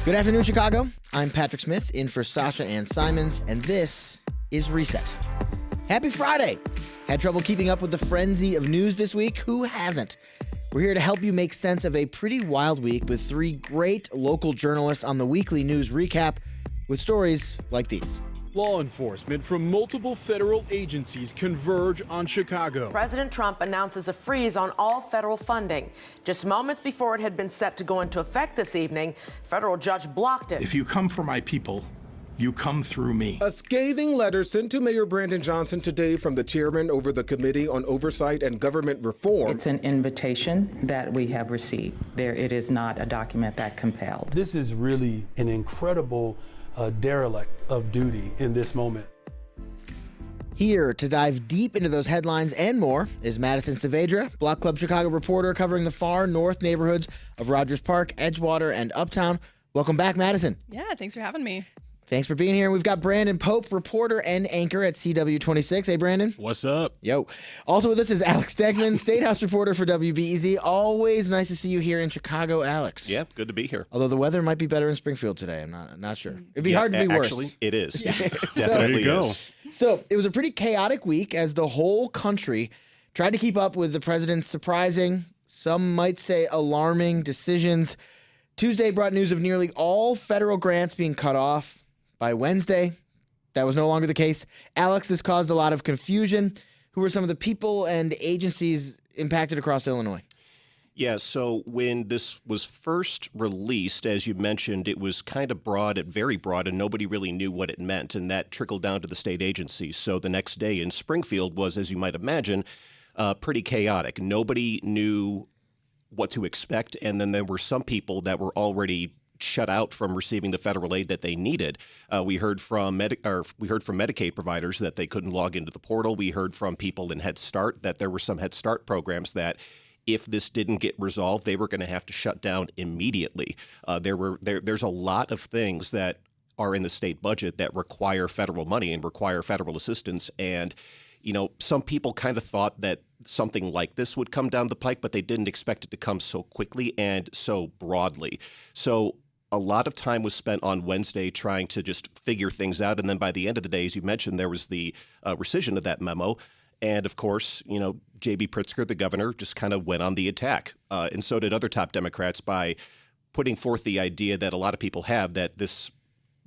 Good afternoon, Chicago. I'm Patrick Smith, in for Sasha-Ann Simons, and this is Reset. Happy Friday! Had trouble keeping up with the frenzy of news this week? Who hasn't? We're here to help you make sense of a pretty wild week with three great local journalists on the weekly news recap with stories like these. Law enforcement from multiple federal agencies converge on Chicago. President Trump announces a freeze on all federal funding. Just moments before it had been set to go into effect this evening, a federal judge blocked it. If you come for my people, you come through me. A scathing letter sent to Mayor Brandon Johnson today from the chairman over the Committee on Oversight and Government Reform. It's an invitation that we have received. It is not a document that compelled. This is really an incredible derelict of duty in this moment. Here to dive deep into those headlines and more is Madison Savedra, Block Club Chicago reporter covering the far north neighborhoods of Rogers Park, Edgewater, and Uptown. Welcome back, Madison. Yeah, thanks for having me. Thanks for being here. We've got Brandon Pope, reporter and anchor at CW26. Hey, Brandon. What's up? Yo. Also with us is Alex Degman, statehouse reporter for WBEZ. Always nice to see you here in Chicago, Alex. Yeah, good to be here. Although the weather might be better in Springfield today. I'm not sure. It'd be hard to be worse. Actually, it is. Yeah. Definitely is. So it was a pretty chaotic week as the whole country tried to keep up with the president's surprising, some might say alarming decisions. Tuesday brought news of nearly all federal grants being cut off. By Wednesday, that was no longer the case. Alex, this caused a lot of confusion. Who were some of the people and agencies impacted across Illinois? Yeah, so when this was first released, as you mentioned, it was kind of broad, very broad, and nobody really knew what it meant, and that trickled down to the state agencies. So the next day in Springfield was, as you might imagine, pretty chaotic. Nobody knew what to expect, and then there were some people that were already shut out from receiving the federal aid that they needed. We heard from Medicaid providers that they couldn't log into the portal. We heard from people in Head Start that there were some Head Start programs that if this didn't get resolved, they were going to have to shut down immediately. There's a lot of things that are in the state budget that require federal money and require federal assistance. And, you know, some people kind of thought that something like this would come down the pike, but they didn't expect it to come so quickly and so broadly. So a lot of time was spent on Wednesday trying to just figure things out. And then by the end of the day, as you mentioned, there was the rescission of that memo. And of course, you know, J.B. Pritzker, the governor, just kind of went on the attack. And so did other top Democrats by putting forth the idea that a lot of people have that this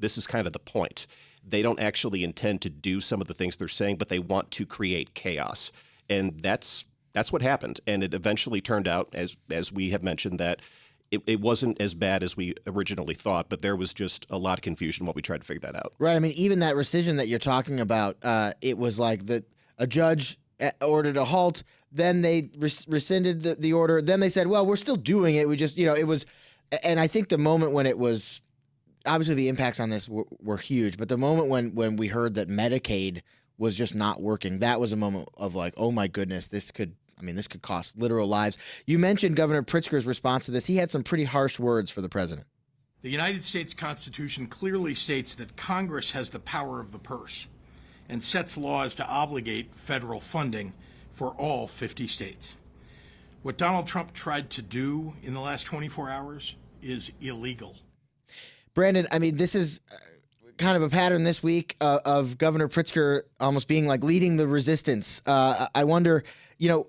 is kind of the point. They don't actually intend to do some of the things they're saying, but they want to create chaos. And that's what happened. And it eventually turned out, as we have mentioned, that it wasn't as bad as we originally thought, but there was just a lot of confusion while we tried to figure that out. Right. I mean, even that rescission that you're talking about, it was like a judge ordered a halt, then they rescinded the order, then they said, well, we're still doing it. We just, it was, and I think the moment when it was, obviously the impacts on this were huge, but the moment when we heard that Medicaid was just not working, that was a moment of like, oh my goodness, this could cost literal lives. You mentioned Governor Pritzker's response to this. He had some pretty harsh words for the president. The United States Constitution clearly states that Congress has the power of the purse and sets laws to obligate federal funding for all 50 states. What Donald Trump tried to do in the last 24 hours is illegal. Brandon, I mean, this is kind of a pattern this week of Governor Pritzker almost being like leading the resistance. I wonder,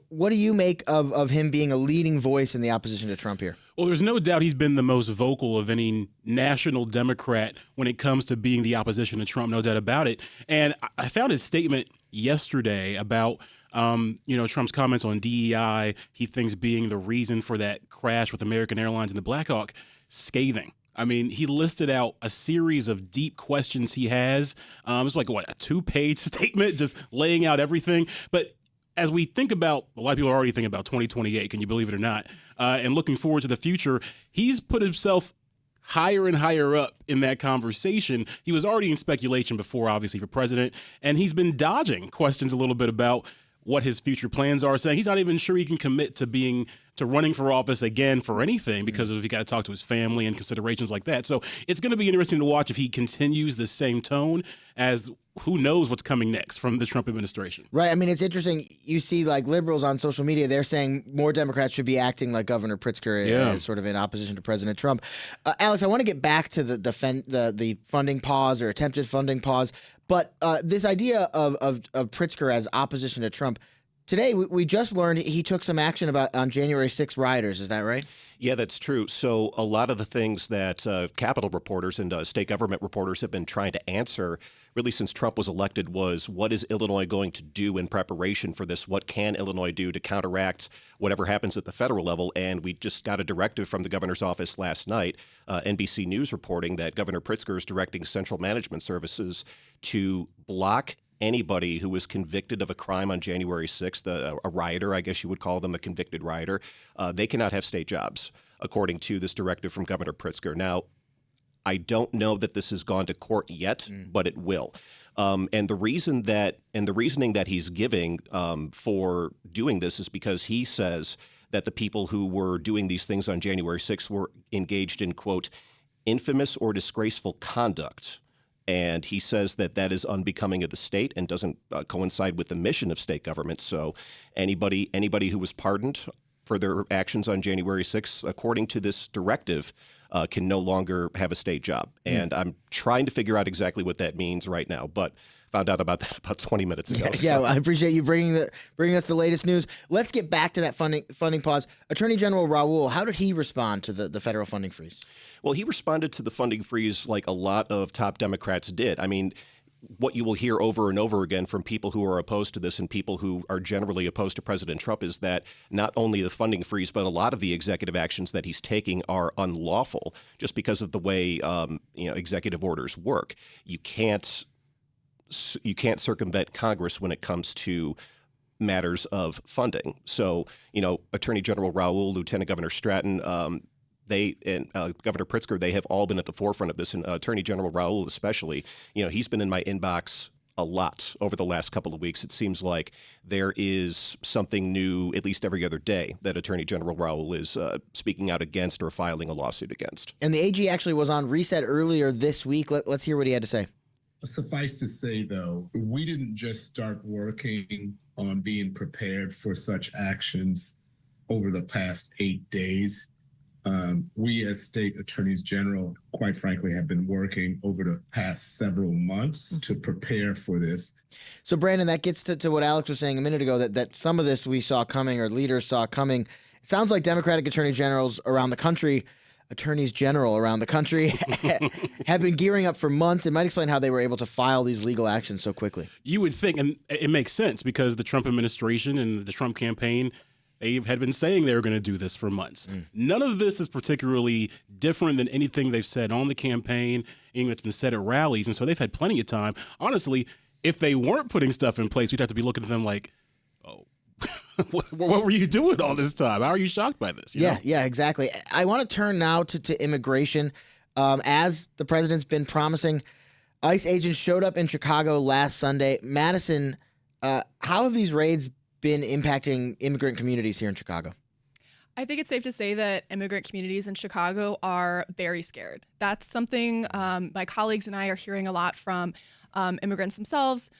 what do you make of him being a leading voice in the opposition to Trump here? Well, there's no doubt he's been the most vocal of any national Democrat when it comes to being the opposition to Trump, no doubt about it. And I found his statement yesterday about, Trump's comments on DEI, he thinks being the reason for that crash with American Airlines and the Black Hawk, scathing. I mean, he listed out a series of deep questions he has. It's like, a 2-page statement just laying out everything. But as we think about, a lot of people are already thinking about 2028, can you believe it or not? And looking forward to the future, he's put himself higher and higher up in that conversation. He was already in speculation before, obviously, for president, and he's been dodging questions a little bit about what his future plans are, saying he's not even sure he can commit to being to running for office again for anything because of he got to talk to his family and considerations like that. So it's going to be interesting to watch if he continues the same tone, as who knows what's coming next from the Trump administration. Right. I mean, it's interesting. You see, like, liberals on social media, they're saying more Democrats should be acting like Governor Pritzker as sort of in opposition to President Trump. Alex, I want to get back to the funding pause or attempted funding pause, but this idea of Pritzker as opposition to Trump. Today, we just learned he took some action on January 6 rioters. Is that right? Yeah, that's true. So a lot of the things that Capitol reporters and state government reporters have been trying to answer really since Trump was elected was, what is Illinois going to do in preparation for this? What can Illinois do to counteract whatever happens at the federal level? And we just got a directive from the governor's office last night, NBC News reporting that Governor Pritzker is directing Central Management Services to block anybody who was convicted of a crime on January 6th, a rioter, I guess you would call them, a convicted rioter. They cannot have state jobs, according to this directive from Governor Pritzker. Now, I don't know that this has gone to court yet, but it will. And the reasoning that he's giving for doing this is because he says that the people who were doing these things on January 6th were engaged in, quote, infamous or disgraceful conduct. And he says that that is unbecoming of the state and doesn't coincide with the mission of state government. So anybody who was pardoned for their actions on January 6th, according to this directive, can no longer have a state job. And I'm trying to figure out exactly what that means right now, but found out about that about 20 minutes ago. Yeah, I appreciate you bringing us the latest news. Let's get back to that funding pause. Attorney General Raoul, how did he respond to the federal funding freeze? Well, he responded to the funding freeze like a lot of top Democrats did. I mean, what you will hear over and over again from people who are opposed to this and people who are generally opposed to President Trump is that not only the funding freeze, but a lot of the executive actions that he's taking are unlawful just because of the way executive orders work. You can't circumvent Congress when it comes to matters of funding. So, Attorney General Raoul, Lieutenant Governor Stratton, Governor Pritzker, they have all been at the forefront of this, and Attorney General Raoul especially. He's been in my inbox a lot over the last couple of weeks. It seems like there is something new at least every other day that Attorney General Raoul is speaking out against or filing a lawsuit against. And the AG actually was on Reset earlier this week. Let's hear what he had to say. Suffice to say, though, we didn't just start working on being prepared for such actions over the past 8 days. We as state attorneys general, quite frankly, have been working over the past several months to prepare for this. So, Brandon, that gets to what Alex was saying a minute ago, that some of this we saw coming or leaders saw coming. It sounds like Democratic attorney generals around the country, attorneys general around the country, have been gearing up for months. It might explain how they were able to file these legal actions so quickly. You would think, and it makes sense because the Trump administration and the Trump campaign, they had been saying they were going to do this for months. None of this is particularly different than anything they've said on the campaign, anything that's been said at rallies. And so they've had plenty of time. Honestly, if they weren't putting stuff in place, we'd have to be looking at them like, oh, what were you doing all this time? How are you shocked by this? Yeah, exactly. I want to turn now to immigration. As the president's been promising, ICE agents showed up in Chicago last Sunday. Madison, how have these raids been impacting immigrant communities here in Chicago? I think it's safe to say that immigrant communities in Chicago are very scared. That's something my colleagues and I are hearing a lot from immigrants themselves,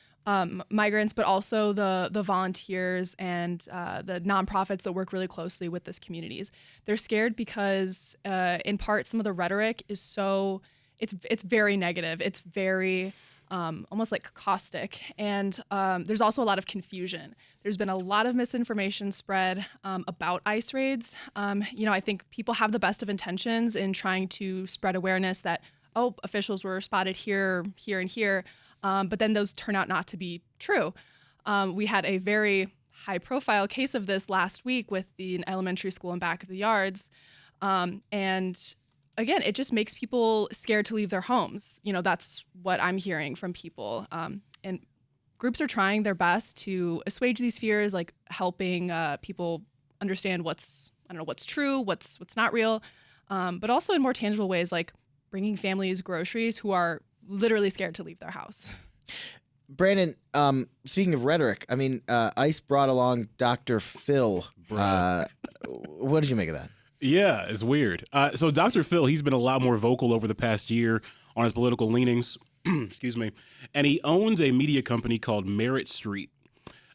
migrants, but also the volunteers and the nonprofits that work really closely with these communities. They're scared because, in part, some of the rhetoric is it's very negative. It's very almost like caustic. And there's also a lot of confusion. There's been a lot of misinformation spread about ICE raids. I think people have the best of intentions in trying to spread awareness that, officials were spotted here, here, and here. But then those turn out not to be true. We had a very high-profile case of this last week with the elementary school in Back of the Yards. And again, it just makes people scared to leave their homes. That's what I'm hearing from people. And groups are trying their best to assuage these fears, like helping people understand what's true, what's not real, but also in more tangible ways, like bringing families groceries who are literally scared to leave their house. Brandon, speaking of rhetoric, I mean, ICE brought along Dr. Phil. What did you make of that? Yeah, it's weird. So Dr. Phil, he's been a lot more vocal over the past year on his political leanings. Excuse me. And he owns a media company called Merit Street.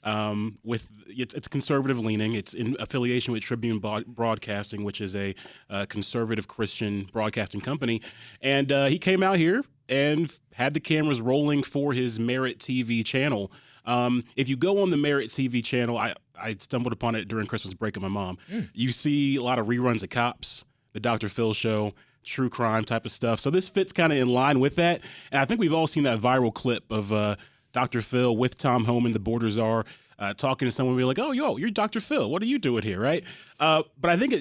It's conservative leaning. It's in affiliation with Tribune Broadcasting, which is a conservative Christian broadcasting company. And he came out here and had the cameras rolling for his Merit TV channel. If you go on the Merit TV channel, I stumbled upon it during Christmas break with my mom. You see a lot of reruns of Cops, the Dr. Phil show, true crime type of stuff. So this fits kind of in line with that. And I think we've all seen that viral clip of Dr. Phil with Tom Homan, the border czar, talking to someone, be like, "Oh, you're Dr. Phil. What are you doing here?" Right? But I think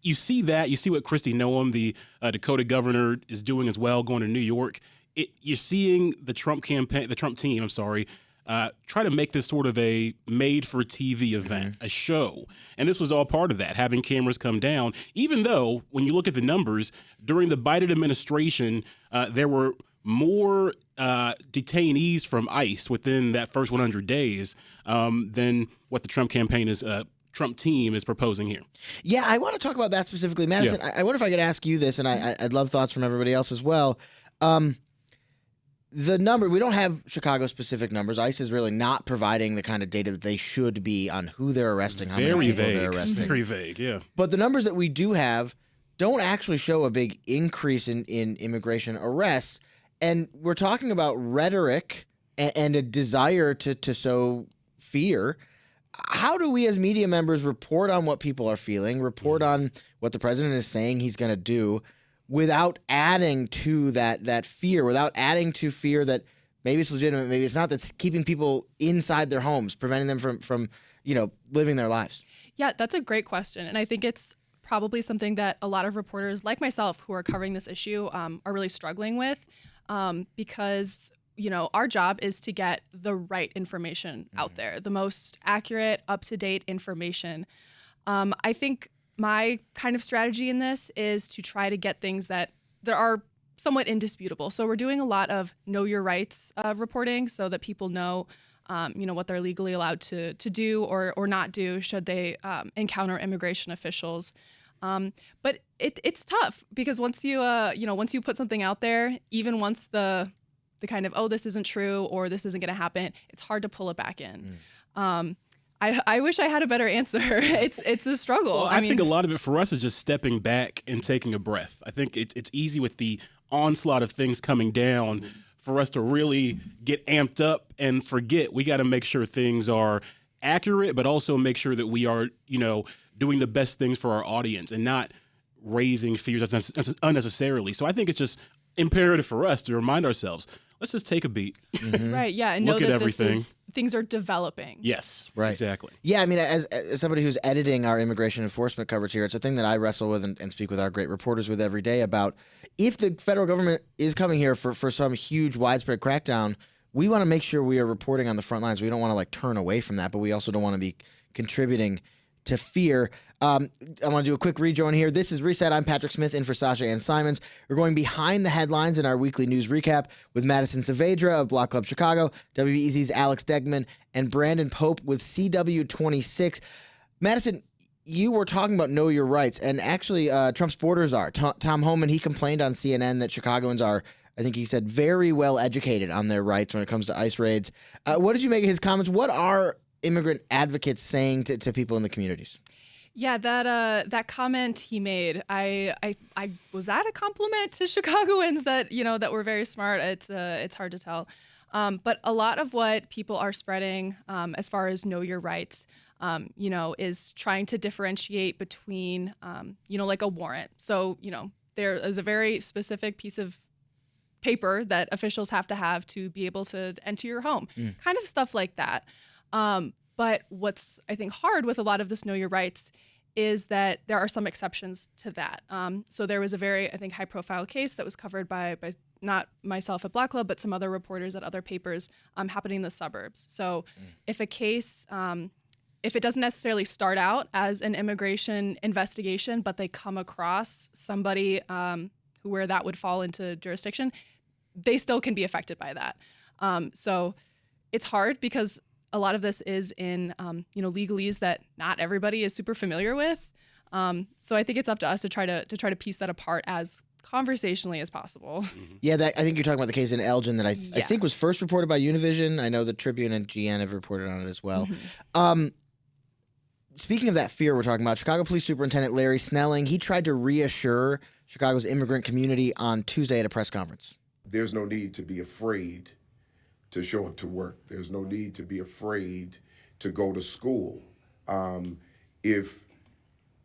you see that. You see what Kristi Noem, the Dakota governor, is doing as well, going to New York. You're seeing the Trump campaign, the Trump team, try to make this sort of a made-for-TV event, a show. And this was all part of that, having cameras come down, even though when you look at the numbers, during the Biden administration, there were more detainees from ICE within that first 100 days than what the Trump Trump team is proposing here. Yeah, I want to talk about that specifically. Madison, yeah. I wonder if I could ask you this, and I'd love thoughts from everybody else as well. The number, we don't have Chicago-specific numbers. ICE is really not providing the kind of data that they should be on who they're arresting, how many people they're arresting. Very vague, yeah. But the numbers that we do have don't actually show a big increase in immigration arrests. And we're talking about rhetoric and a desire to sow fear. How do we as media members report on what people are feeling, report on what the president is saying he's going to do, without adding to that fear, without adding to fear that maybe it's legitimate, maybe it's not, that's keeping people inside their homes, preventing them from living their lives? Yeah, that's a great question. And I think it's probably something that a lot of reporters like myself who are covering this issue are really struggling with because, our job is to get the right information out there, the most accurate, up-to-date information. I think my kind of strategy in this is to try to get things that are somewhat indisputable. So we're doing a lot of know your rights reporting so that people know, what they're legally allowed to do or not do should they encounter immigration officials. But it's tough because once you put something out there, even once the kind of, this isn't true or this isn't going to happen, it's hard to pull it back in. I wish I had a better answer. It's a struggle. Well, I think a lot of it for us is just stepping back and taking a breath. I think it's easy with the onslaught of things coming down for us to really get amped up and forget. We got to make sure things are accurate, but also make sure that we are, doing the best things for our audience and not raising fears unnecessarily. So I think it's just imperative for us to remind ourselves, let's just take a beat. Right, yeah, and know that things are developing. Yes, right. Exactly. Yeah, I mean, as somebody who's editing our immigration enforcement coverage here, it's a thing that I wrestle with and speak with our great reporters with every day about. If the federal government is coming here for some huge widespread crackdown, we want to make sure we are reporting on the front lines. We don't want to turn away from that, but we also don't want to be contributing to fear. I want to do a quick rejoin here. This is Reset. I'm Patrick Smith in for Sasha-Ann Simons. We're going behind the headlines in our weekly news recap with Madison Savedra of Block Club Chicago, WBEZ's Alex Degman, and Brandon Pope with CW26. Madison, you were talking about know your rights, and actually Trump's border czar, Tom Homan, he complained on CNN that Chicagoans are, I think he said, very well educated on their rights when it comes to ICE raids. What did you make of his comments? What are immigrant advocates saying to people in the communities? Yeah, that comment he made, I was that a compliment to Chicagoans that that were very smart? It's hard to tell, but a lot of what people are spreading as far as know your rights, is trying to differentiate between like a warrant. So there is a very specific piece of paper that officials have to be able to enter your home, kind of stuff like that. But what's, I think, hard with a lot of this know your rights is that there are some exceptions to that. So there was a very, I think, high-profile case that was covered by not myself at Block Club, but some other reporters at other papers happening in the suburbs. So if a case, if it doesn't necessarily start out as an immigration investigation, but they come across somebody where that would fall into jurisdiction, they still can be affected by that. So it's hard because a lot of this is in, legalese that not everybody is super familiar with. So I think it's up to us to try to piece that apart as conversationally as possible. Yeah, I think you're talking about the case in Elgin that I think was first reported by Univision. I know the Tribune and GN have reported on it as well. Speaking of that fear we're talking about, Chicago Police Superintendent Larry Snelling, he tried to reassure Chicago's immigrant community on Tuesday at a press conference. There's no need to be afraid to show up to work. There's no need to be afraid to go to school. If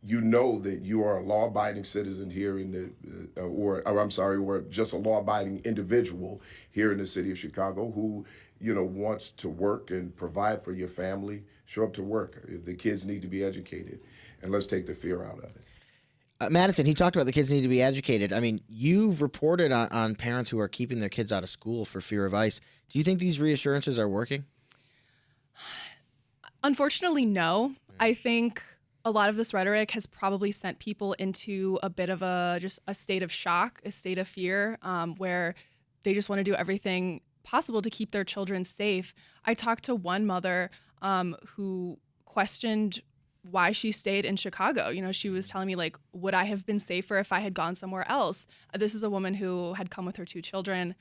you know that you are a law-abiding citizen here in the, or just a law-abiding individual here in the city of Chicago who, wants to work and provide for your family, show up to work. The kids need to be educated, and let's take the fear out of it. Madison, he talked about the kids need to be educated. I mean, you've reported on parents who are keeping their kids out of school for fear of ICE. Do you think these reassurances are working? Unfortunately, no. I think a lot of this rhetoric has probably sent people into a bit of a state of shock, a state of fear, where they just want to do everything possible to keep their children safe. I talked to one mother who questioned why she stayed in Chicago. She was telling me, like, would I have been safer if I had gone somewhere else? This is a woman who had come with her 2 children,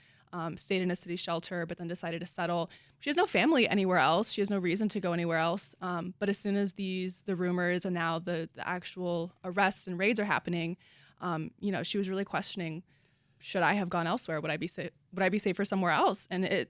stayed in a city shelter, but then decided to settle. She has no family anywhere else. She has no reason to go anywhere else. But as soon as the rumors and now the actual arrests and raids are happening, she was really questioning, should I have gone elsewhere? Would I be safer somewhere else? And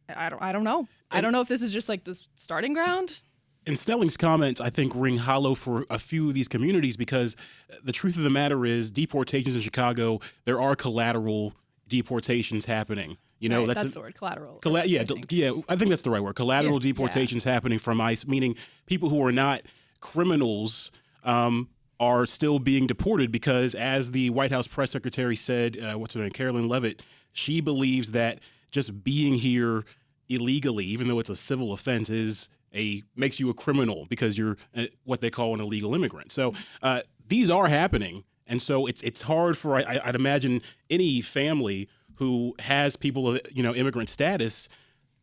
I don't know. I don't know if this is just like the starting ground. And Snelling's comments, I think, ring hollow for a few of these communities because the truth of the matter is deportations in Chicago, there are collateral deportations happening. Right, that's the word, collateral. I think that's the right word. Collateral deportations happening from ICE, meaning people who are not criminals are still being deported because, as the White House press secretary said, what's her name, Carolyn Levitt, she believes that just being here illegally, even though it's a civil offense, makes you a criminal because you're what they call an illegal immigrant. So these are happening. And so it's hard for, I'd imagine, any family who has people of, immigrant status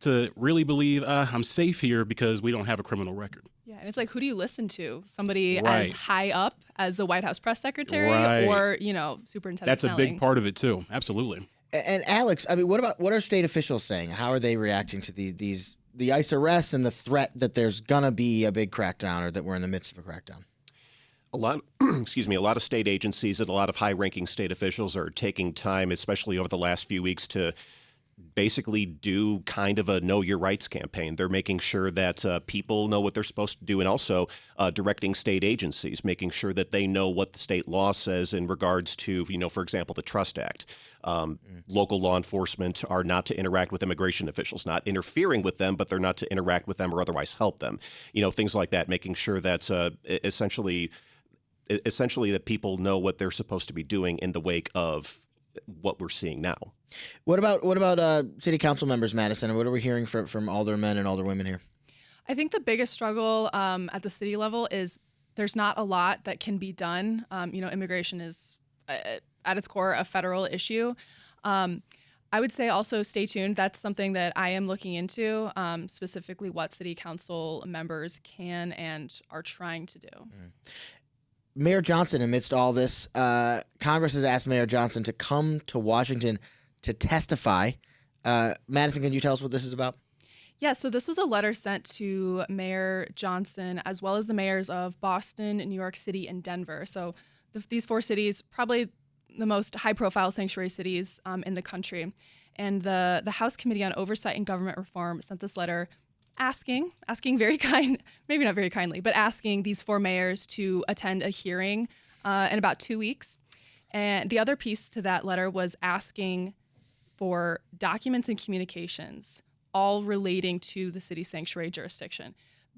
to really believe I'm safe here because we don't have a criminal record. Yeah, and it's like, who do you listen to? Somebody Right. as high up as the White House press secretary or, Superintendent That's Snelling? a big part of it, too. Absolutely. And Alex, I mean, what are state officials saying? How are they reacting to the ICE arrests and the threat that there's gonna be a big crackdown or that we're in the midst of a crackdown? A lot of state agencies and a lot of high-ranking state officials are taking time, especially over the last few weeks, to basically do kind of a know your rights campaign. They're making sure that people know what they're supposed to do, and also directing state agencies, making sure that they know what the state law says in regards to, for example, the Trust Act. Local law enforcement are not to interact with immigration officials, not interfering with them, but they're not to interact with them or otherwise help them. Things like that, making sure that essentially that people know what they're supposed to be doing in the wake of what we're seeing now. What about city council members, Madison? What are we hearing from aldermen and alderwomen here? I think the biggest struggle at the city level is there's not a lot that can be done. Immigration is at its core a federal issue. I would say also stay tuned. That's something that I am looking into, specifically what city council members can and are trying to do. Mayor Johnson, amidst all this, Congress has asked Mayor Johnson to come to Washington to testify. Madison, can you tell us what this is about? Yeah, so this was a letter sent to Mayor Johnson as well as the mayors of Boston, New York City, and Denver. So these 4 cities, probably the most high-profile sanctuary cities in the country. And the House Committee on Oversight and Government Reform sent this letter asking very maybe not very kindly, but asking these 4 mayors to attend a hearing in about 2 weeks. And the other piece to that letter was asking for documents and communications, all relating to the city sanctuary jurisdiction.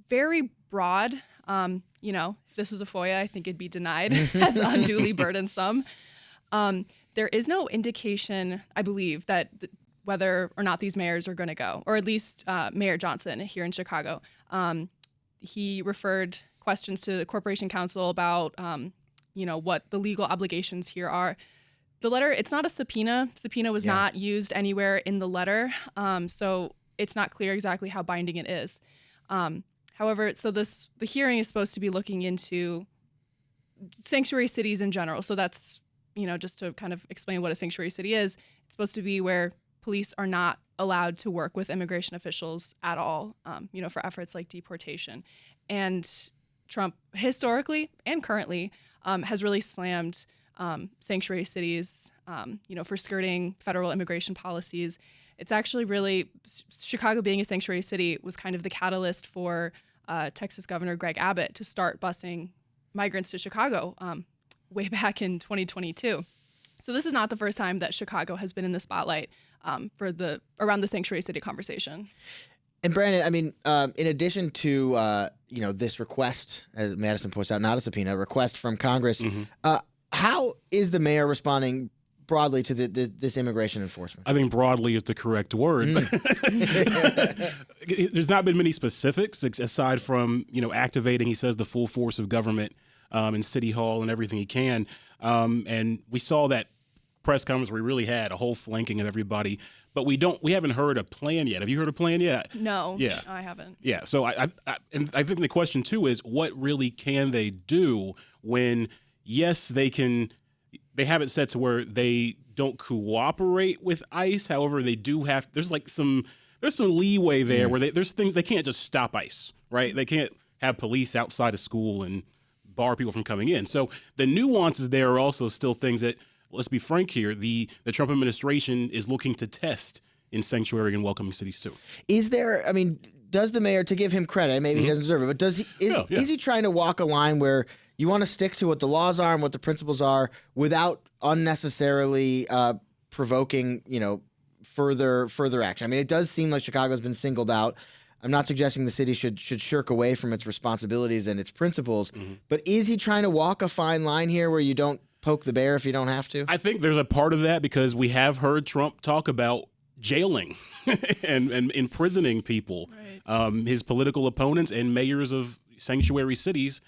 Very broad. If this was a FOIA, I think it'd be denied as unduly burdensome. There is no indication, I believe, that whether or not these mayors are going to go, or at least Mayor Johnson here in Chicago. He referred questions to the Corporation Counsel about, what the legal obligations here are. The letter, it's not a subpoena. Subpoena was not used anywhere in the letter. So it's not clear exactly how binding it is. However, so the hearing is supposed to be looking into sanctuary cities in general. So that's, just to kind of explain what a sanctuary city is, it's supposed to be where police are not allowed to work with immigration officials at all, for efforts like deportation. And Trump, historically and currently, has really slammed sanctuary cities, for skirting federal immigration policies. It's actually really, Chicago being a sanctuary city was kind of the catalyst for Texas Governor Greg Abbott to start busing migrants to Chicago way back in 2022. So this is not the first time that Chicago has been in the spotlight around the sanctuary city conversation. And Brandon, I mean, in addition to this request, as Madison points out, not a subpoena, a request from Congress, how is the mayor responding broadly to this immigration enforcement? I think broadly is the correct word. There's not been many specifics aside from activating, he says, the full force of government in City Hall and everything he can. And we saw that press conference where he really had a whole flanking of everybody. But we haven't heard a plan yet. Have you heard a plan yet? No, yeah. I haven't. Yeah. So I think the question too is, what really can they do when, yes, they have it set to where they don't cooperate with ICE. However, they do have, there's some leeway there where there's things, they can't just stop ICE, right? They can't have police outside of school and bar people from coming in. So the nuances there are also still things that, let's be frank here, the Trump administration is looking to test in sanctuary and welcoming cities too. Is there, I mean, does the mayor, to give him credit, maybe he doesn't deserve it, but is he trying to walk a line where you want to stick to what the laws are and what the principles are without unnecessarily provoking, further action? I mean, it does seem like Chicago's been singled out. I'm not suggesting the city should shirk away from its responsibilities and its principles, but is he trying to walk a fine line here where you don't poke the bear if you don't have to? I think there's a part of that because we have heard Trump talk about jailing and imprisoning people, his political opponents and mayors of sanctuary cities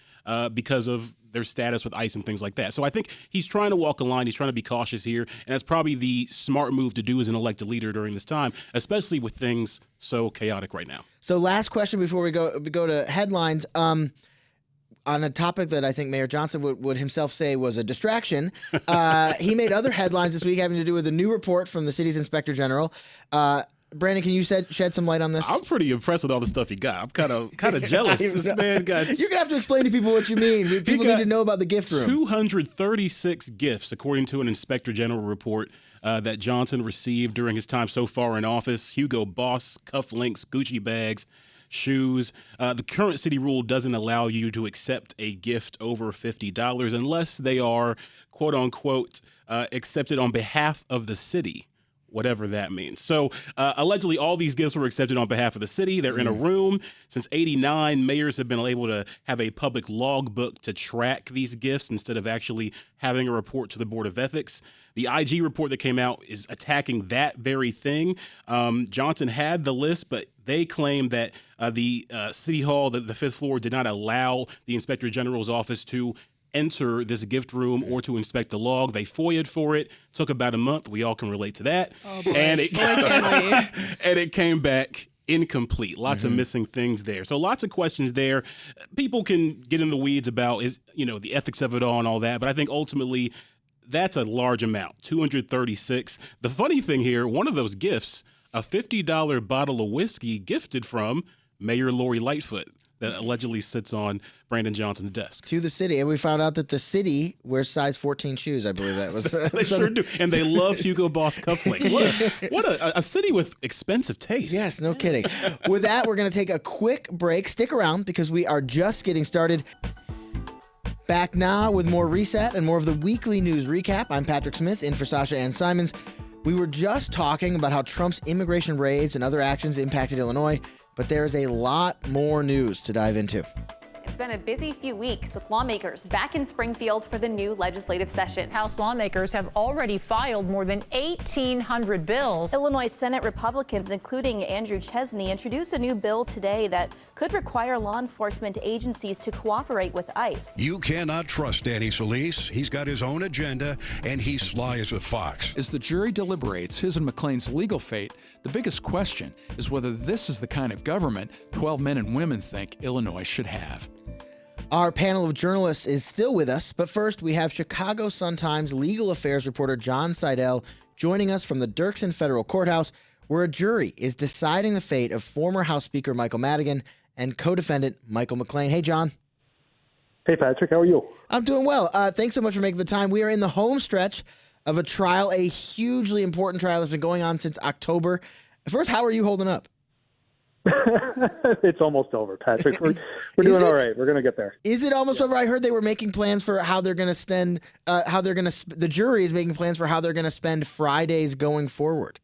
because of their status with ICE and things like that. So I think he's trying to walk a line. He's trying to be cautious here. And that's probably the smart move to do as an elected leader during this time, especially with things so chaotic right now. So last question before we go to headlines. On a topic that I think Mayor Johnson would himself say was a distraction, he made other headlines this week having to do with a new report from the city's inspector general. Brandon, can you shed some light on this? I'm pretty impressed with all the stuff he got. I'm kind of jealous. This man got. You're gonna have to explain to people what you mean. People need to know about the gift room. 236 gifts, according to an inspector general report that Johnson received during his time so far in office. Hugo Boss cufflinks, Gucci bags, shoes. The current city rule doesn't allow you to accept a gift over $50 unless they are, quote unquote, accepted on behalf of the city, whatever that means. So allegedly all these gifts were accepted on behalf of the city. They're in a room. Since '89, mayors have been able to have a public logbook to track these gifts instead of actually having a report to the Board of Ethics. The IG report that came out is attacking that very thing. Johnson had the list, but they claim that the City Hall, the fifth floor, did not allow the Inspector General's office to enter this gift room or to inspect the log. They FOIA'd for it. Took about a month. We all can relate to that. Oh boy. And it came back incomplete. Lots of missing things there. So lots of questions there. People can get in the weeds about the ethics of it all and all that, but I think ultimately that's a large amount, 236. The funny thing here, one of those gifts, a $50 bottle of whiskey gifted from Mayor Lori Lightfoot that allegedly sits on Brandon Johnson's desk. To the city. And we found out that the city wears size 14 shoes, I believe that was. They sure do. And they love Hugo Boss cufflinks. What a city with expensive taste. Yes, no kidding. With that, we're going to take a quick break. Stick around because we are just getting started. Back now with more Reset and more of the weekly news recap. I'm Patrick Smith, in for Sasha-Ann Simons. We were just talking about how Trump's immigration raids and other actions impacted Illinois, but there's a lot more news to dive into. It's been a busy few weeks with lawmakers back in Springfield for the new legislative session. House lawmakers have already filed more than 1,800 bills. Illinois Senate Republicans, including Andrew Chesney, introduced a new bill today that could require law enforcement agencies to cooperate with ICE. You cannot trust Danny Solis. He's got his own agenda, and he's sly as a fox. As the jury deliberates his and McClain's legal fate, the biggest question is whether this is the kind of government 12 men and women think Illinois should have. Our panel of journalists is still with us, but first we have Chicago Sun-Times legal affairs reporter John Seidel joining us from the Dirksen Federal Courthouse, where a jury is deciding the fate of former House Speaker Michael Madigan and co-defendant Michael McClain. Hey, John. Hey, Patrick. How are you? I'm doing well. Thanks so much for making the time. We are in the home stretch of a trial, a hugely important trial that's been going on since October. First, how are you holding up? It's almost over, Patrick. We're doing all right. We're going to get there. Is it almost over? I heard they were making plans for how they're going to spend, the jury is making plans for how they're going to spend Fridays going forward.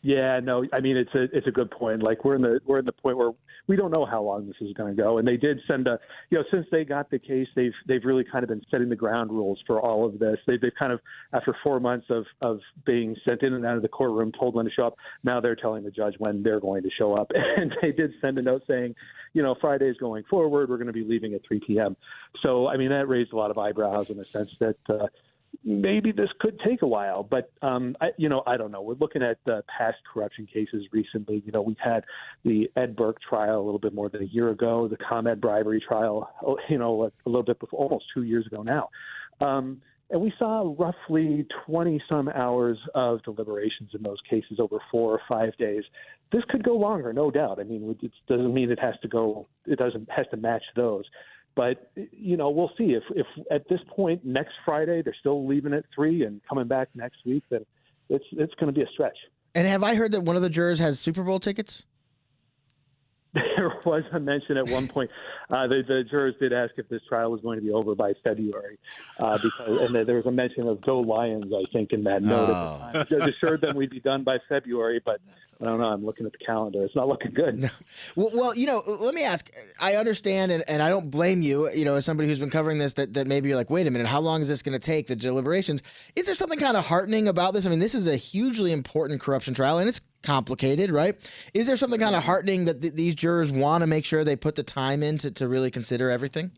Yeah, no, I mean, it's a good point. Like we're in the point where we don't know how long this is going to go. And they did send since they got the case, they've really kind of been setting the ground rules for all of this. They've kind of, after 4 months of being sent in and out of the courtroom, told when to show up, now they're telling the judge when they're going to show up. And they did send a note saying, Fridays going forward, we're going to be leaving at 3 p.m. So, I mean, that raised a lot of eyebrows in the sense that maybe this could take a while, but I don't know. We're looking at past corruption cases recently. We had the Ed Burke trial a little bit more than a year ago, the ComEd bribery trial, a little bit before, almost 2 years ago now. And we saw roughly 20-some hours of deliberations in those cases over 4 or 5 days. This could go longer, no doubt. I mean, it doesn't mean it has to match those. But, we'll see. If at this point, next Friday, they're still leaving at 3 and coming back next week, then it's going to be a stretch. And have I heard that one of the jurors has Super Bowl tickets? There was a mention at one point. The jurors did ask if this trial was going to be over by February, and there was a mention of Go Lions, I think, in that note at the time. Judge assured them we'd be done by February, but I don't know. I'm looking at the calendar. It's not looking good. No. Well, let me ask. I understand, and I don't blame you, as somebody who's been covering this, that maybe you're like, wait a minute, how long is this going to take, the deliberations? Is there something kind of heartening about this? I mean, this is a hugely important corruption trial, and it's complicated, right? Is there something kind of heartening that these jurors want to make sure they put the time in to really consider everything?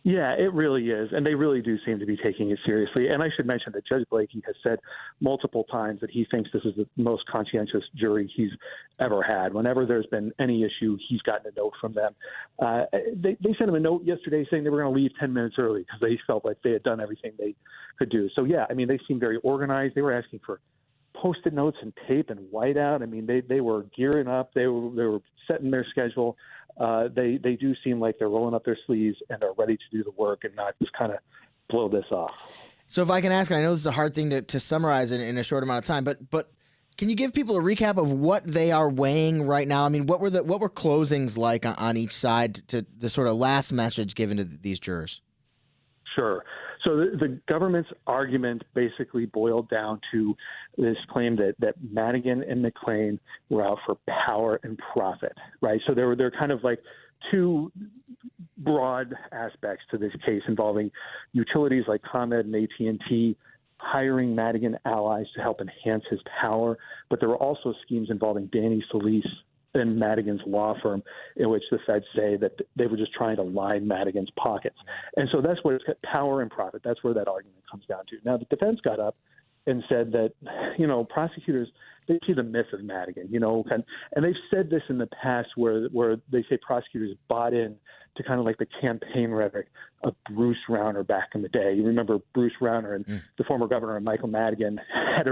Yeah, it really is. And they really do seem to be taking it seriously. And I should mention that Judge Blakey has said multiple times that he thinks this is the most conscientious jury he's ever had. Whenever there's been any issue, he's gotten a note from them. They sent him a note yesterday saying they were going to leave 10 minutes early because they felt like they had done everything they could do. So, yeah, I mean, they seem very organized. They were asking for Post-it notes and tape and whiteout. I mean, they were gearing up. They were setting their schedule. They do seem like they're rolling up their sleeves and are ready to do the work and not just kind of blow this off. So if I can ask, and I know this is a hard thing to summarize in a short amount of time, but can you give people a recap of what they are weighing right now? I mean, what were closings like on each side to the sort of last message given to these jurors? Sure. So the government's argument basically boiled down to this claim that Madigan and McClain were out for power and profit, right? So they're kind of like two broad aspects to this case involving utilities like ComEd and AT&T hiring Madigan allies to help enhance his power, but there were also schemes involving Danny Solis and Madigan's law firm, in which the feds say that they were just trying to line Madigan's pockets. And so that's what it's got, power and profit. That's where that argument comes down to. Now, the defense got up and said that, prosecutors, they see the myth of Madigan, and they've said this in the past where they say prosecutors bought in to kind of like the campaign rhetoric of Bruce Rauner back in the day. You remember Bruce Rauner and the former governor Michael Madigan had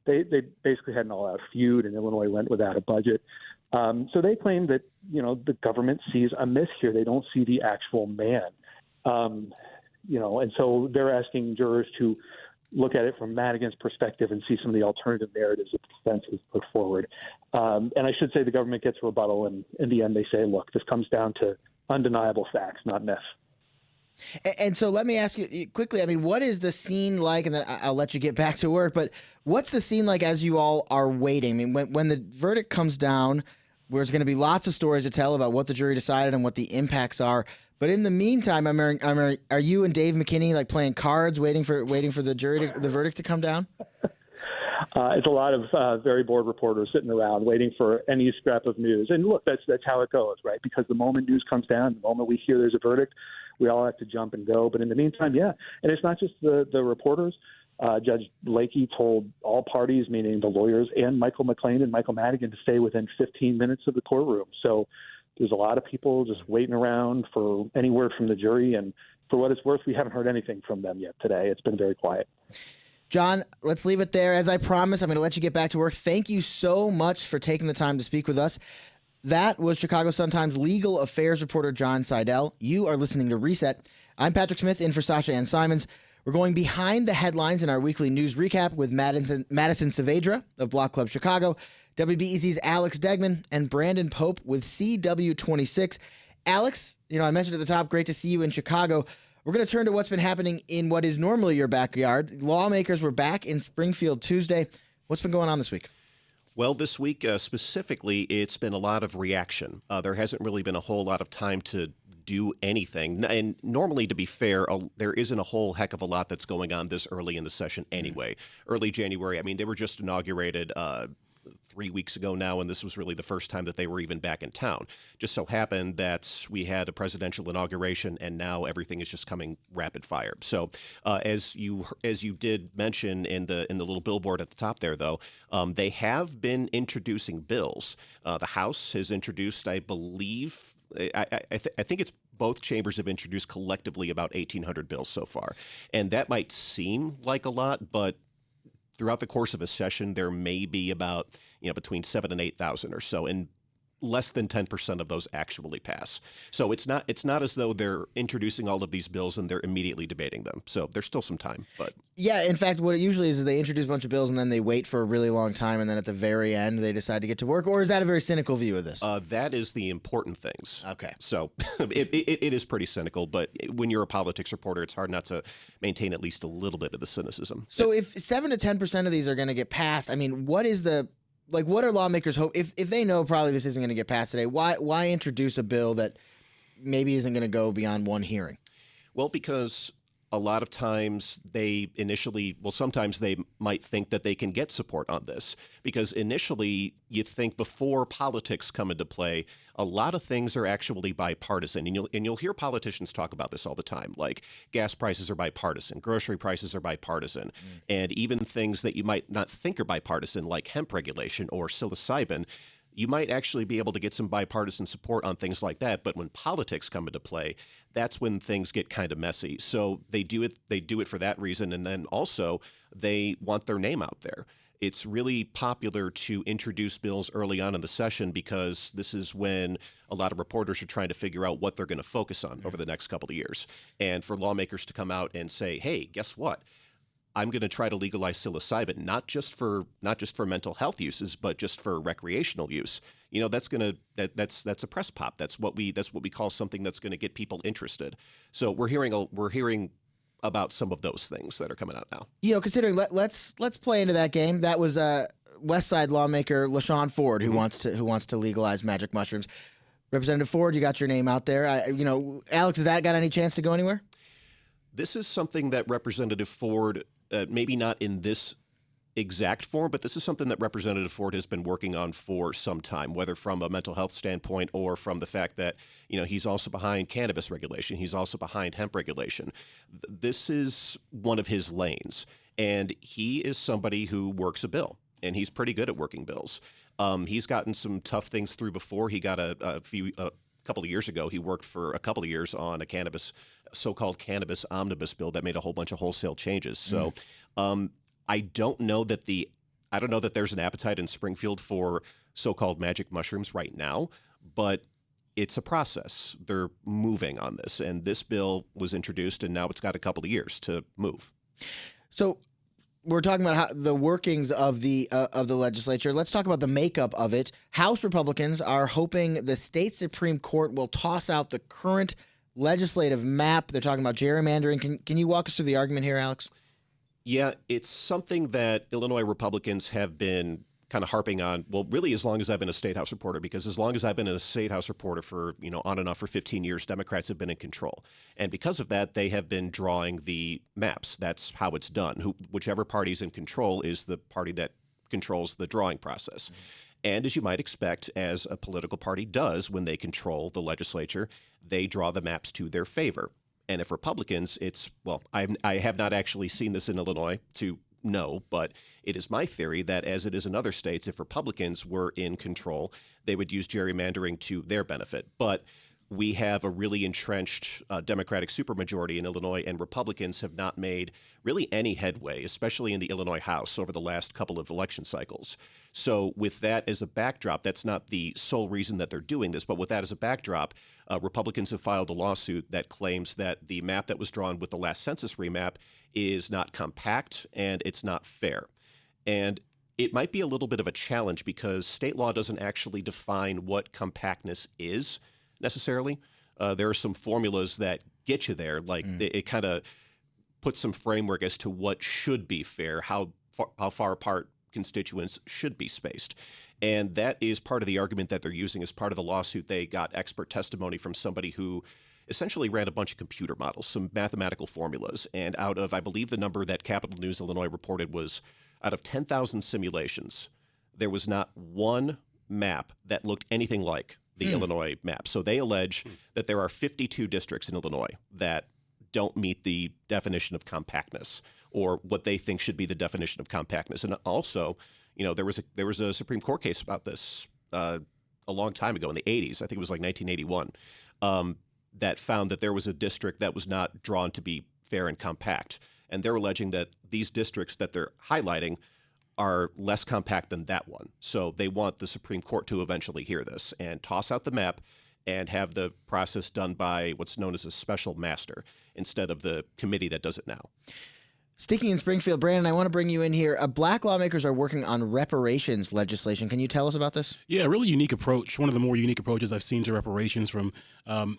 They basically had an all-out feud, and Illinois went without a budget. So they claim that, the government sees a myth here. They don't see the actual man. And so they're asking jurors to look at it from Madigan's perspective and see some of the alternative narratives that the defense has put forward. And I should say the government gets a rebuttal, and in the end they say, look, this comes down to undeniable facts, not myths. And so let me ask you quickly, I mean, what is the scene like? And then I'll let you get back to work. But what's the scene like as you all are waiting? I mean, when the verdict comes down, there's going to be lots of stories to tell about what the jury decided and what the impacts are. But in the meantime, are you and Dave McKinney like playing cards, waiting for the verdict to come down? It's a lot of very bored reporters sitting around waiting for any scrap of news. And look, that's how it goes, right? Because the moment news comes down, the moment we hear there's a verdict, we all have to jump and go. But in the meantime, yeah. And it's not just the reporters. Judge Lakey told all parties, meaning the lawyers and Michael McLean and Michael Madigan, to stay within 15 minutes of the courtroom. So there's a lot of people just waiting around for any word from the jury. And for what it's worth, we haven't heard anything from them yet today. It's been very quiet. John, let's leave it there. As I promised, I'm going to let you get back to work. Thank you so much for taking the time to speak with us. That was Chicago Sun-Times legal affairs reporter John Seidel. You are listening to Reset. I'm Patrick Smith in for Sasha-Ann Simons. We're going behind the headlines in our weekly news recap with Madison Savedra of Block Club Chicago, WBEZ's Alex Degman, and Brandon Pope with CW26. Alex, I mentioned at the top, great to see you in Chicago. We're going to turn to what's been happening in what is normally your backyard. Lawmakers were back in Springfield Tuesday. What's been going on this week? Well, this week specifically, it's been a lot of reaction. There hasn't really been a whole lot of time to do anything. And normally, to be fair, there isn't a whole heck of a lot that's going on this early in the session anyway. Early January, they were just inaugurated 3 weeks ago now, and this was really the first time that they were even back in town. Just so happened that we had a presidential inauguration, and now everything is just coming rapid fire. So, as you did mention in the little billboard at the top there, though, they have been introducing bills. The House has introduced, I believe, I think it's both chambers have introduced collectively about 1,800 bills so far, and that might seem like a lot, but throughout the course of a session, there may be about between 7,000 and 8,000 or so, and less than 10% of those actually pass. So it's not as though they're introducing all of these bills and they're immediately debating them. So there's still some time. But yeah, in fact, what it usually is they introduce a bunch of bills and then they wait for a really long time, and then at the very end they decide to get to work. Or is that a very cynical view of this? That is the important things. Okay. So it is pretty cynical, but when you're a politics reporter, it's hard not to maintain at least a little bit of the cynicism. So if 7 to 10% of these are going to get passed, what are lawmakers hope if they know probably this isn't going to get passed today? Why introduce a bill that maybe isn't going to go beyond one hearing? Well, because a lot of times sometimes they might think that they can get support on this, because initially you think before politics come into play, a lot of things are actually bipartisan. And you'll hear politicians talk about this all the time, like gas prices are bipartisan, grocery prices are bipartisan, and even things that you might not think are bipartisan, like hemp regulation or psilocybin, you might actually be able to get some bipartisan support on things like that. But when politics come into play, that's when things get kind of messy. So they do it for that reason. And then also they want their name out there. It's really popular to introduce bills early on in the session because this is when a lot of reporters are trying to figure out what they're going to focus on over the next couple of years. And for lawmakers to come out and say, hey, guess what? I'm going to try to legalize psilocybin, not just for mental health uses, but just for recreational use. That's a press pop. That's what we call something that's going to get people interested. So we're hearing about some of those things that are coming out now. Considering let's play into that game. That was West Side lawmaker LaShawn Ford who wants to legalize magic mushrooms. Representative Ford, you got your name out there. Alex, has that got any chance to go anywhere? This is something that Representative Ford, maybe not in this exact form, but this is something that Representative Ford has been working on for some time, whether from a mental health standpoint or from the fact that, he's also behind cannabis regulation. He's also behind hemp regulation. This is one of his lanes, and he is somebody who works a bill, and he's pretty good at working bills. He's gotten some tough things through before. He got a couple of years ago, he worked for a couple of years on a so-called cannabis omnibus bill that made a whole bunch of wholesale changes. So I don't know that there's an appetite in Springfield for so-called magic mushrooms right now, but it's a process. They're moving on this, and this bill was introduced, and now it's got a couple of years to move. So we're talking about the workings of the legislature. Let's talk about the makeup of it. House Republicans are hoping the state Supreme Court will toss out the current legislative map. They're talking about gerrymandering. Can you walk us through the argument here, Alex? Yeah, it's something that Illinois Republicans have been kind of harping on, well, really as long as I've been a State House reporter, because as long as I've been a State House reporter for, on and off for 15 years, Democrats have been in control. And because of that, they have been drawing the maps. That's how it's done. Whichever party's in control is the party that controls the drawing process. And as you might expect, as a political party does when they control the legislature, they draw the maps to their favor. And if Republicans, I have not actually seen this in Illinois to know, but it is my theory that as it is in other states, if Republicans were in control, they would use gerrymandering to their benefit. But we have a really entrenched Democratic supermajority in Illinois, and Republicans have not made really any headway, especially in the Illinois House over the last couple of election cycles. So with that as a backdrop, that's not the sole reason that they're doing this, but with that as a backdrop, Republicans have filed a lawsuit that claims that the map that was drawn with the last census remap is not compact and it's not fair. And it might be a little bit of a challenge because state law doesn't actually define what compactness is necessarily. There are some formulas that get you there, like it kind of puts some framework as to what should be fair, how far apart constituents should be spaced. And that is part of the argument that they're using as part of the lawsuit. They got expert testimony from somebody who essentially ran a bunch of computer models, some mathematical formulas. And out of, I believe the number that Capital News Illinois reported was out of 10,000 simulations, there was not one map that looked anything like the Illinois map. So they allege that there are 52 districts in Illinois that don't meet the definition of compactness or what they think should be the definition of compactness. And also, there was a Supreme Court case about this a long time ago in the 80s. I think it was like 1981, that found that there was a district that was not drawn to be fair and compact. And they're alleging that these districts that they're highlighting are less compact than that one. So they want the Supreme Court to eventually hear this and toss out the map and have the process done by what's known as a special master instead of the committee that does it now. Sticking in Springfield, Brandon, I want to bring you in here. Black lawmakers are working on reparations legislation. Can you tell us about this? Yeah, a really unique approach. One of the more unique approaches I've seen to reparations from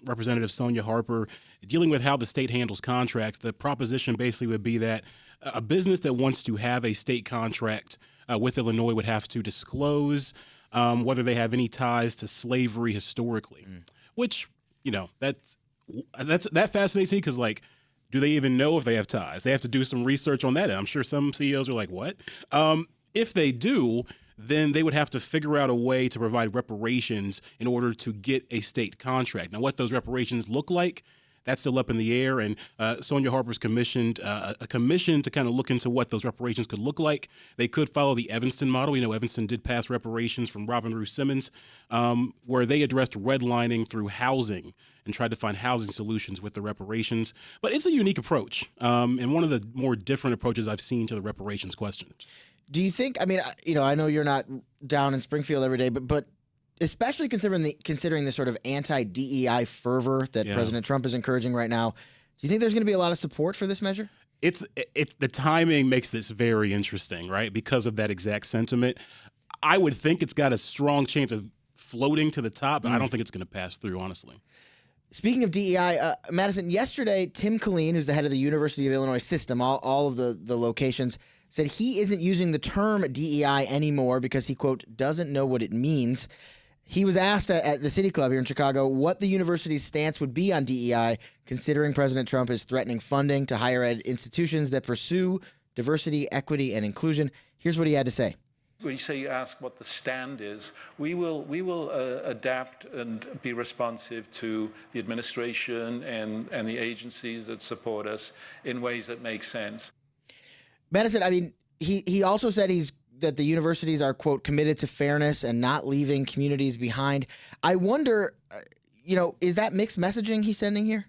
Representative Sonia Harper, dealing with how the state handles contracts. The proposition basically would be that a business that wants to have a state contract with Illinois would have to disclose whether they have any ties to slavery historically, which, that fascinates me because, do they even know if they have ties? They have to do some research on that. And I'm sure some CEOs are like, what? If they do, then they would have to figure out a way to provide reparations in order to get a state contract. Now, what those reparations look like, that's still up in the air. And Sonia Harper's commissioned a commission to kind of look into what those reparations could look like. They could follow the Evanston model. Evanston did pass reparations from Robin Rue Simmons, where they addressed redlining through housing and tried to find housing solutions with the reparations. But it's a unique approach and one of the more different approaches I've seen to the reparations question. Do you think, I know you're not down in Springfield every day, but especially considering the sort of anti-DEI fervor that President Trump is encouraging right now, do you think there's going to be a lot of support for this measure? It's the timing makes this very interesting, right? Because of that exact sentiment. I would think it's got a strong chance of floating to the top, but I don't think it's going to pass through, honestly. Speaking of DEI, Madison, yesterday, Tim Killeen, who's the head of the University of Illinois system, all of the locations, said he isn't using the term DEI anymore because he, quote, doesn't know what it means. He was asked at the City Club here in Chicago what the university's stance would be on DEI, considering President Trump is threatening funding to higher ed institutions that pursue diversity, equity, and inclusion. Here's what he had to say. When you ask what the stand is, we will adapt and be responsive to the administration and the agencies that support us in ways that make sense. Madison, he also said that the universities are, quote, committed to fairness and not leaving communities behind. I wonder, is that mixed messaging he's sending here?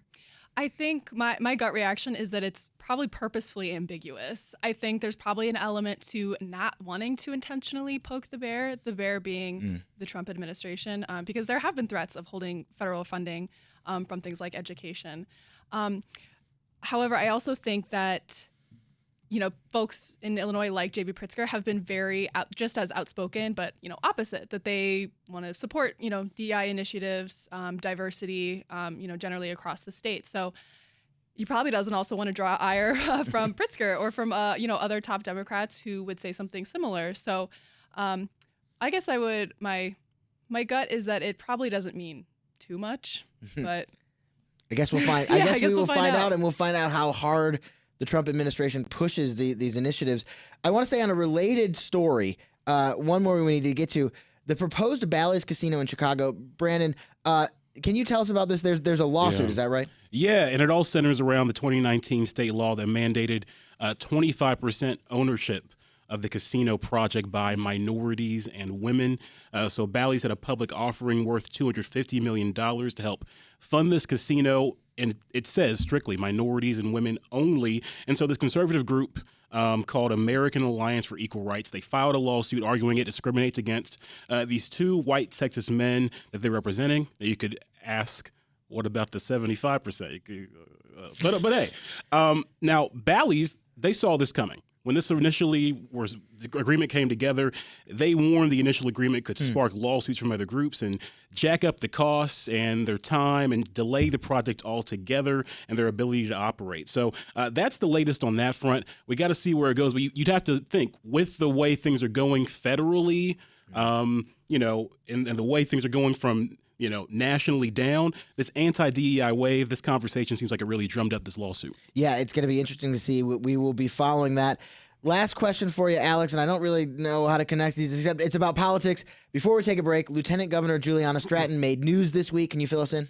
I think my gut reaction is that it's probably purposefully ambiguous. I think there's probably an element to not wanting to intentionally poke the bear being the Trump administration, because there have been threats of holding federal funding from things like education. However, I also think that folks in Illinois like J.B. Pritzker have been just as outspoken, but, opposite, that they want to support, DEI initiatives, diversity, generally across the state. So he probably doesn't also want to draw ire from Pritzker or from, other top Democrats who would say something similar. So I guess I would. My gut is that it probably doesn't mean too much, but I guess we'll find. Yeah, I guess we will find out. out, and we'll find out how hard the Trump administration pushes these initiatives. I want to say on a related story, one more we need to get to: the proposed Bally's Casino in Chicago. Brandon, can you tell us about this? There's a lawsuit. Yeah. Is that right? Yeah, and it all centers around the 2019 state law that mandated 25% ownership of the casino project by minorities and women. So Bally's had a public offering worth $250 million to help fund this casino. And it says strictly minorities and women only. And so this conservative group called American Alliance for Equal Rights, they filed a lawsuit arguing it discriminates against these two white Texas men that they're representing. You could ask, what about the 75%? But hey, now Bally's, they saw this coming. When this initially was, the agreement came together, they warned the initial agreement could spark lawsuits from other groups and jack up the costs and their time and delay the project altogether and their ability to operate. So that's the latest on that front. We got to see where it goes. But you'd have to think with the way things are going federally, and the way things are going from nationally down, this anti-DEI wave, this conversation seems like it really drummed up this lawsuit. Yeah, it's going to be interesting to see. We will be following that. Last question for you, Alex, and I don't really know how to connect these, except it's about politics. Before we take a break, Lieutenant Governor Juliana Stratton made news this week. Can you fill us in?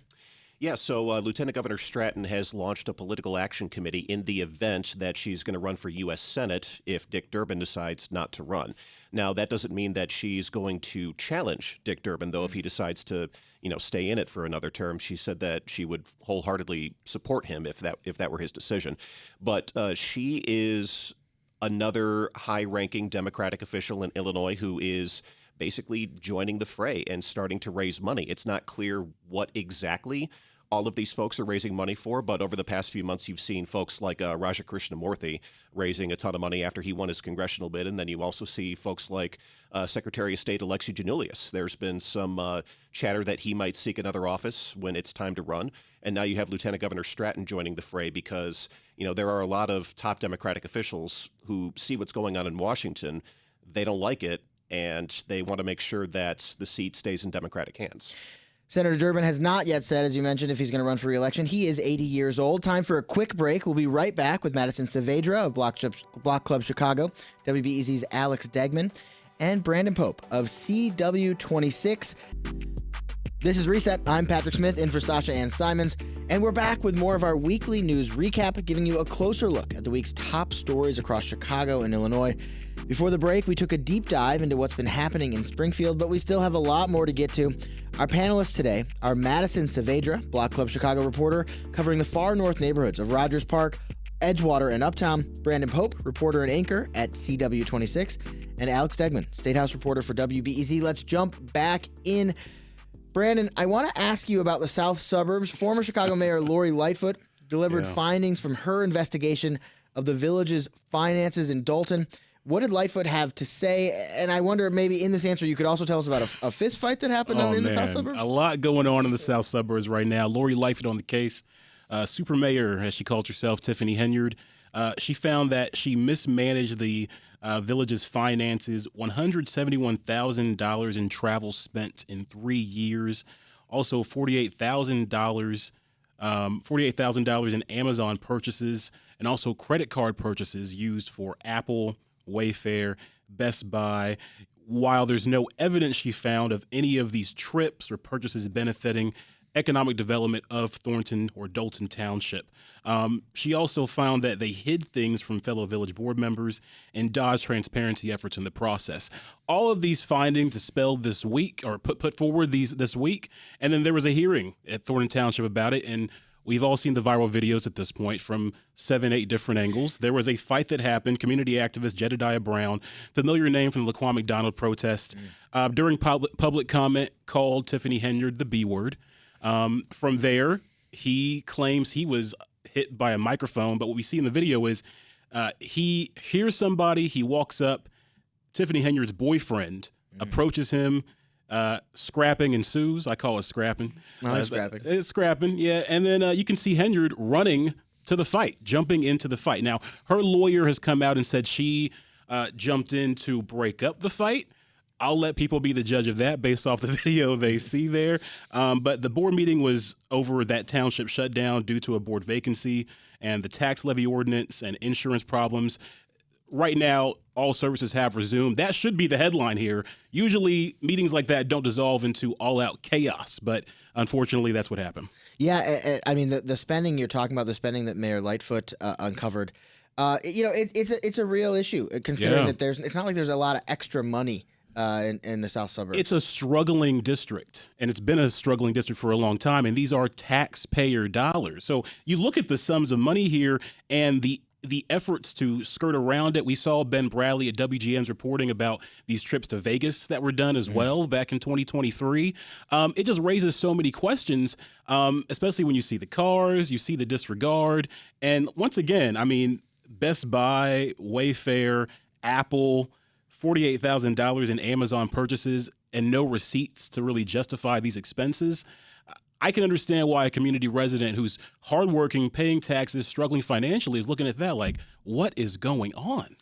Yeah, so Lieutenant Governor Stratton has launched a political action committee in the event that she's going to run for U.S. Senate if Dick Durbin decides not to run. Now, that doesn't mean that she's going to challenge Dick Durbin, though, if he decides to, stay in it for another term. She said that she would wholeheartedly support him if that were his decision. But she is another high-ranking Democratic official in Illinois who is basically joining the fray and starting to raise money. It's not clear what exactly all of these folks are raising money for, but over the past few months, you've seen folks like Raja Krishnamurthy raising a ton of money after he won his congressional bid, and then you also see folks like Secretary of State Alexi Giannoulias. There's been some chatter that he might seek another office when it's time to run, and now you have Lieutenant Governor Stratton joining the fray because, there are a lot of top Democratic officials who see what's going on in Washington. They don't like it, and they want to make sure that the seat stays in Democratic hands. Senator Durbin has not yet said, as you mentioned, if he's going to run for re-election. He is 80 years old. Time for a quick break. We'll be right back with Madison Savedra of Block Club Chicago, WBEZ's Alex Degman, and Brandon Pope of CW26. This is Reset. I'm Patrick Smith in for Sasha-Ann Simons, and we're back with more of our weekly news recap, giving you a closer look at the week's top stories across Chicago and Illinois. Before the break, we took a deep dive into what's been happening in Springfield, but we still have a lot more to get to. Our panelists today are Madison Savedra, Block Club Chicago reporter, covering the far north neighborhoods of Rogers Park, Edgewater, and Uptown; Brandon Pope, reporter and anchor at CW26; and Alex Degman, statehouse reporter for WBEZ. Let's jump back in. Brandon, I want to ask you about the south suburbs. Former Chicago Mayor Lori Lightfoot delivered findings from her investigation of the village's finances in Dalton. What did Lightfoot have to say? And I wonder, maybe in this answer, you could also tell us about a fist fight that happened in the south suburbs? A lot going on in the south suburbs right now. Lori Lightfoot on the case. Super Mayor, as she called herself, Tiffany Henyard. She found that she mismanaged the village's finances, $171,000 in travel spent in 3 years. Also, $48,000 in Amazon purchases, and also credit card purchases used for Apple, Wayfair, Best Buy. While there's no evidence she found of any of these trips or purchases benefiting economic development of Thornton or Dalton Township. She also found that they hid things from fellow village board members and dodged transparency efforts in the process. All of these findings dispelled this week, or put forward this week, and then there was a hearing at Thornton Township about it, and we've all seen the viral videos at this point from 7-8 different angles. There was a fight that happened. Community activist Jedediah Brown, familiar name from the Laquan McDonald protest, during public comment called Tiffany Henyard the B word. From there, he claims he was hit by a microphone, but what we see in the video is he hears somebody, he walks up, Tiffany Henyard's boyfriend approaches him, scrapping ensues. I call it scrapping. Scrapping. It's scrapping, yeah. And then you can see Henyard running to the fight, jumping into the fight. Now, her lawyer has come out and said she jumped in to break up the fight. I'll let people be the judge of that based off the video they see there. But the board meeting was over that township shutdown due to a board vacancy and the tax levy ordinance and insurance problems. Right now, all services have resumed. That should be the headline here. Usually, meetings like that don't dissolve into all-out chaos, but unfortunately, that's what happened. Yeah, I mean, the spending you're talking about, the spending that Mayor Lightfoot uncovered, it's a real issue, considering that it's not like there's a lot of extra money in the South Suburbs. It's a struggling district, and it's been a struggling district for a long time, and these are taxpayer dollars. So you look at the sums of money here and the efforts to skirt around it. We saw Ben Bradley at WGN's reporting about these trips to Vegas that were done as well back in 2023. It just raises so many questions, especially when you see the cars, you see the disregard. And once again, I mean, Best Buy, Wayfair, Apple, $48,000 in Amazon purchases and no receipts to really justify these expenses. I can understand why a community resident who's hardworking, paying taxes, struggling financially is looking at that like, what is going on?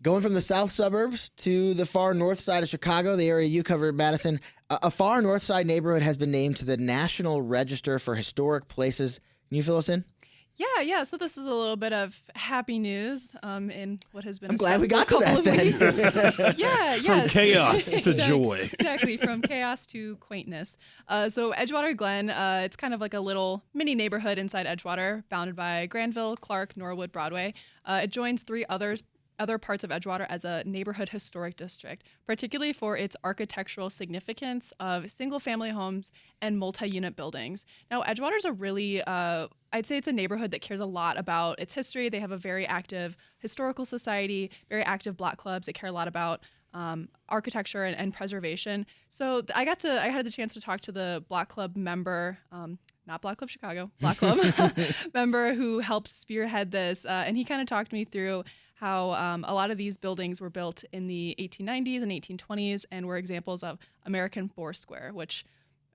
Going from the South Suburbs to the far north side of Chicago, the area you covered, Madison, a far north side neighborhood has been named to the National Register for Historic Places. Can you fill us in? Yeah. So this is a little bit of happy news in what has been. I'm glad we got to that then. Yeah. From chaos to joy. Exactly, from chaos to quaintness. So Edgewater Glen, it's kind of like a little mini neighborhood inside Edgewater, bounded by Granville, Clark, Norwood, Broadway. It joins three other parts of Edgewater as a neighborhood historic district, particularly for its architectural significance of single-family homes and multi-unit buildings. Now, Edgewater's a really, I'd say it's a neighborhood that cares a lot about its history. They have a very active historical society, very active Black clubs that care a lot about architecture and preservation. So I had the chance to talk to the Black Club member, not Black Club Chicago, Black Club member who helped spearhead this, and he kind of talked me through how a lot of these buildings were built in the 1890s and 1820s and were examples of American Foursquare, which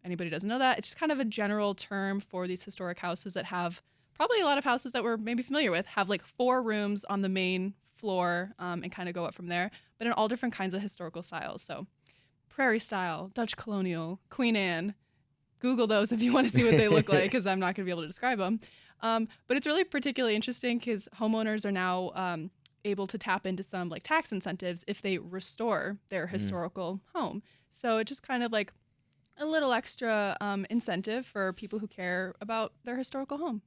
anybody doesn't know that. It's just kind of a general term for these historic houses that have probably a lot of houses that we're maybe familiar with, have like 4 rooms on the main floor and kind of go up from there, but in all different kinds of historical styles. So Prairie style, Dutch colonial, Queen Anne. Google those if you want to see what they look like, because I'm not going to be able to describe them. But it's really particularly interesting because homeowners are now able to tap into some like tax incentives if they restore their historical home. So it's just kind of like a little extra incentive for people who care about their historical home.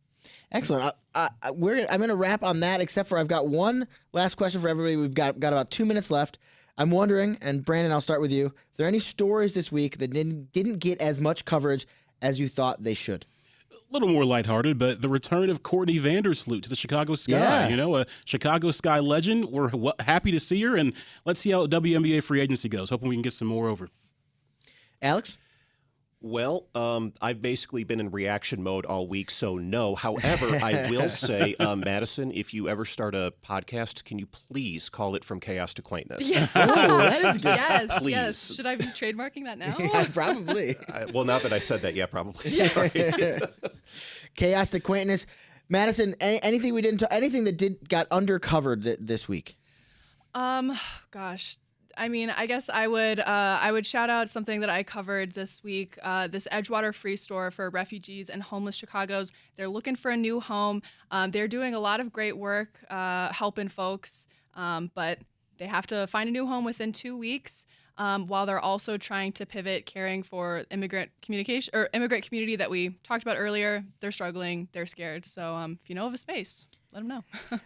Excellent. I'm going to wrap on that, except for I've got one last question for everybody. We've got about 2 minutes left. I'm wondering, and Brandon, I'll start with you, if there are any stories this week that didn't get as much coverage as you thought they should. A little more lighthearted, but the return of Courtney Vandersloot to the Chicago Sky. Yeah. You know, a Chicago Sky legend. We're happy to see her, and let's see how WNBA free agency goes. Hoping we can get some more over. Alex? Well, I've basically been in reaction mode all week, so no. However, I will say, Madison, if you ever start a podcast, can you please call it From Chaos to Quaintness? Yeah. Oh, that is good. Yes, Please. yes. Should I be trademarking that now? Yeah, probably. Well, now that I said that, yeah, probably. Sorry. Chaos to Quaintness. Madison, anything anything that got undercovered this week? Gosh. I mean, I guess I would shout out something that I covered this week. This Edgewater Free Store for refugees and homeless Chicago's. They're looking for a new home. They're doing a lot of great work helping folks, but they have to find a new home within 2 weeks. While they're also trying to pivot, caring for immigrant community that we talked about earlier. They're struggling. They're scared. So if you know of a space, let them know.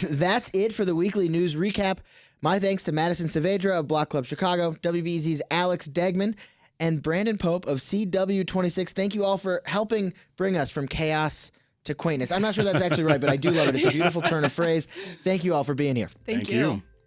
That's it for the weekly news recap. My thanks to Madison Savedra of Block Club Chicago, WBEZ's Alex Degman, and Brandon Pope of CW26. Thank you all for helping bring us from chaos to quaintness. I'm not sure that's actually right, but I do love it. It's a beautiful turn of phrase. Thank you all for being here. Thank you.